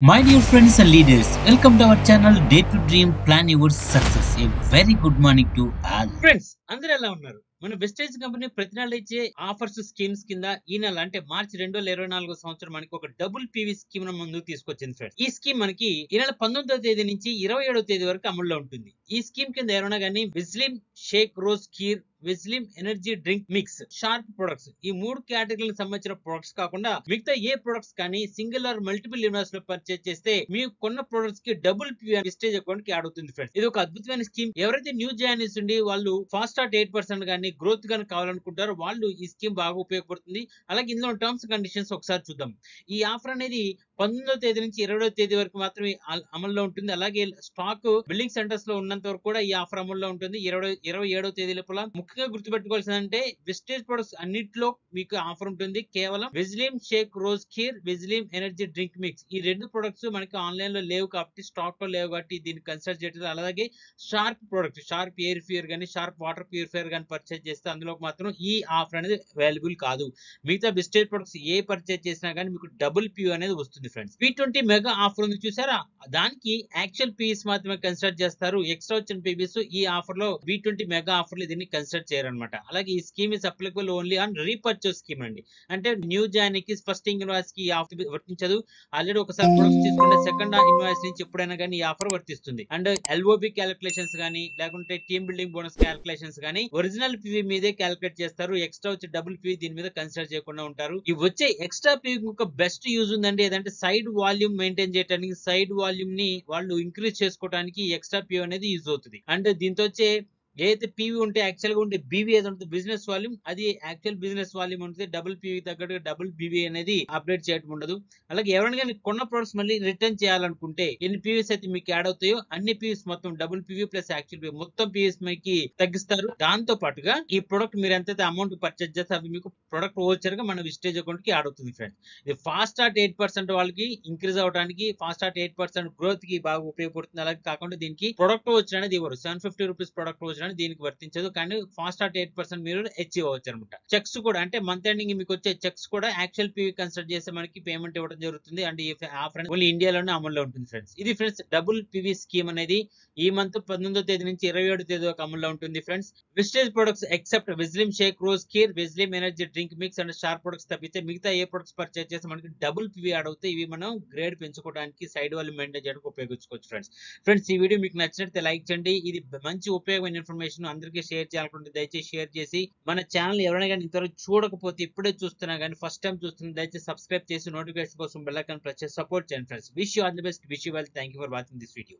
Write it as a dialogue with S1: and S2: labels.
S1: My dear friends and leaders, welcome to our channel Day to Dream Plan Your Success. A very good morning to all.
S2: Friends అందరూ ఎలా ఉన్నారు? మన wastage company ప్రతి నెల ఇచ్చే offers schemes కింద ఈ నెల అంటే మార్చి 2024 సంవత్సరం మనకి ఒక డబుల్ పీవీ స్కీమ్ ముందుకు తీసుకొచ్చింది ఫ్రెండ్స్. ఈ స్కీమ్ మనకి ఈ నెల 19వ తేదీ నుంచి 27వ తేదీ వరకు అమల్లో ఉంటుంది. ఈ స్కీమ్ కింద ఎవరైనా కానీ విజ్లిమ్ షేక్ రోజ్ కీర్, విజ్లిమ్ energy drink mix, sharp products ఈ మూడు కేటగిరీలకు సంబంధించిన ప్రొడక్ట్స్ కాకుండా మిగతా ఏ ప్రొడక్ట్స్ కానీ సింగిల్ ఆర్ మల్టిపుల్ యూనివర్స్ లో పర్చేజ్ చేస్తే మీకు కొన్న ప్రొడక్ట్స్ కి డబుల్ విస్టేజ్ అకౌంట్ కి యాడ్ అవుతుంది ఫ్రెండ్స్. ఇది ఒక అద్భుతమైన స్కీమ్. ఎవరైతే న్యూ జాయినీస్ ఉండి వాళ్ళు ఫాస్ట్ స్టార్ట్ 8% కానీ గ్రోత్ కానీ కావాలనుకుంటారో వాళ్ళు ఈ స్కీమ్ బాగా ఉపయోగపడుతుంది. అలాగే ఇందులో టర్మ్స్ కండిషన్స్ ఒకసారి చూద్దాం. ఈ ఆఫర్ అనేది 19వ తేదీ నుంచి 20వ తేదీ వరకు మాత్రమే అమల్లో ఉంటుంది. అలాగే స్టాక్ బిల్డింగ్ సెంటర్స్ లో ఉన్నంత వరకు కూడా ఈ ఆఫర్ అమల్లో ఉంటుంది. 27వ తేదీ లోపల ముఖ్యంగా గుర్తుపెట్టుకోవాల్సిందంటే విస్టేజ్ ప్రొడక్ట్స్ అన్నిటిలో మీకు ఆఫర్ ఉంటుంది. కేవలం విజ్లిమ్ షేక్ రోజ్ కీర్, విజ్లిమ్ ఎనర్జీ డ్రింక్ మిక్స్ ఈ రెండు ప్రొడక్ట్స్ మనకి ఆన్లైన్ లో లేవు కాబట్టి, స్టాక్ లో లేవు కాబట్టి దీన్ని కన్సిడర్ చేయట్లేదు. అలాగే sharp product, sharp air pure కానీ షార్ప్ వాటర్ ప్యూరిఫైర్ కానీ పర్చేజ్ చేస్తే అందులో మాత్రం ఈ ఆఫర్ అనేది అవైలబుల్ కాదు. మిగతా విస్టేజ్ ప్రొడక్ట్స్ ఏ పర్చేజ్ చేసినా కానీ మీకు డబుల్ ప్యూ అనేది వస్తుంది ఫ్రెండ్స్. P20 మెగా ఆఫర్ ఉంది చూసారా, దానికి యాక్చువల్ పీస్ మాత్రమే కన్సిడర్ చేస్తారు. ఎక్స్ట్రా వచ్చిన పీబీస్ ఈ ఆఫర్ లో B20 మెగా ఆఫర్ లో దీన్ని కన్సిడర్ చేయరనమాట. అలాగే ఈ scheme is applicable only on repurchase scheme అండి. అంటే న్యూ జాయిన్ కి ఫస్ట్ ఇన్వాయిస్ కి ఈ ఆఫర్ వర్తించదు. ఆల్రెడీ ఒకసారి ప్రొడక్ట్స్ తీసుకుంటే సెకండ్ ఇన్వాయిస్ నుంచి ఎప్పుడైనా కానీ ఈ ఆఫర్ వర్తిస్తుంది. అండ్ ఎల్ఓబి క్యాలిక్యులేషన్స్ కానీ లేకుంటే టీమ్ బిల్డింగ్ బోనస్ క్యాలిక్యులేషన్స్ కానీ ఒరిజినల్ పీవీ మీదే క్యాలిక్యులేట్ చేస్తారు. ఎక్స్ట్రా వచ్చి డబుల్ పీవీ దీని మీద కన్సిడర్ చేయకుండా ఉంటారు. ఈ వచ్చే ఎక్స్ట్రా పీవీ ఒక బెస్ట్ యూజ్ ఉందండి. ఏదంటే సైడ్ వాల్యూమ్ మెయింటైన్ చేయడానికి, సైడ్ వాల్యూమ్ ని వాళ్ళు ఇంక్రీజ్ చేసుకోవడానికి ఎక్స్ట్రా పీవీ అనేది యూజ్ అవుతుంది. అండ్ దీంతో వచ్చే ఏదైతే పీవీ ఉంటే యాక్చువల్ గా ఉంటే బీవీ ఏది ఉంటుంది బిజినెస్ వాల్యూమ్, అది యాక్చువల్ బిజినెస్ వాల్యూమ్ ఉంటుంది. డబుల్ పీవీ తగ్గట్టుగా డబుల్ బీవీ అనేది అప్డేట్ చేయడం ఉండదు. అలాగే ఎవరైనా కానీ కొన్న ప్రొడక్ట్స్ మళ్ళీ రిటర్న్ చేయాలనుకుంటే ఎన్ని పీవీస్ అయితే మీకు యాడ్ అవుతాయో అన్ని పీవీస్ మొత్తం double PV plus actual PV మొత్తం పీవీస్ మీకు తగ్గిస్తారు. దాంతో పాటుగా ఈ ప్రొడక్ట్ మీరు ఎంతైతే అమౌంట్ పర్చేజ్ చేస్తే అవి మీకు ప్రొడక్ట్ ఓచర్ గా మన విస్టేజ్ అకౌంట్ కి యాడ్ అవుతుంది ఫ్రెండ్స్. ఇది ఫాస్ట్ స్టార్ట్ 8% వాళ్ళకి ఇంక్రీజ్ అవడానికి, ఫాస్ట్ స్టార్ట్ 8% గ్రోత్ కి బాగా ఉపయోగపడుతుంది. అలాగే కాకుండా దీనికి ప్రొడక్ట్ ఓచర్ అనేది ఇవ్వరు. 750 రూపీస్ ప్రొడక్ట్ ఓచర్ అనేది దీనికి వర్తించదు. కానీ ఫాస్ట్ స్టార్ట్ 8% మీరు అచీవ్ అవ్వచ్చు అనమాట. చెక్స్ కూడా అంటే మంత్ ఎండింగ్ మీకు వచ్చే చెక్స్ కూడా యాక్చువల్ పీవీ కన్సిడర్ చేస్తే మనకి పేమెంట్ ఇవ్వడం జరుగుతుంది. అండ్ ఈ ఆఫర్ ఓన్లీ ఇండియాలోనే అమల్లో ఉంటుంది ఫ్రెండ్స్. ఇది ఫ్రెండ్స్ డబుల్ పీవీ స్కీమ్ అనేది ఈ మంత్ 19వ తేదీ నుంచి 27వ తేదీ వరకు అమల్లో ఉంటుంది ఫ్రెండ్స్. విస్టేజ్ ప్రొడక్ట్స్ ఎక్సెప్ట్ విజ్లిమ్ షేక్ రోజ్ కీర్, విజ్లిమ్ energy drink mix and sharp products తప్పితే మిగతా ఏ ప్రొడక్ట్స్ పర్చేజ్ చేస్తే మనకి డబుల్ పీవీ యాడ్ అవుతాయి. ఇవి మనం గ్రేడ్ పెంచుకోవడానికి, సైడ్ వాళ్ళు మెయింటైన్ చేయడానికి ఉపయోగించుకోవచ్చు ఫ్రెండ్స్. ఫ్రెండ్స్ ఈ వీడియో మీకు నచ్చినట్లయితే లైక్ చేయండి. ఇది మంచి ఉపయోగమైన ఇన్ఫర్మేషన్ అందరికీ షేర్ చేయాలనుకుంటే దయచేసి షేర్ చేసి, మన ఛానల్ ఎవరైనా కానీ ఇంతవరకు చూడకపోతే ఇప్పుడే చూస్తున్నా కానీ ఫస్ట్ టైం చూస్తున్నా దయచేసి సబ్స్క్రైబ్ చేసి నోటిఫికేషన్ కోసం బెల్ ఐకాన్ ప్రెస్ చేసి సపోర్ట్ చేయండి friends. Wish you all the best, wish you well, thank you for watching this video.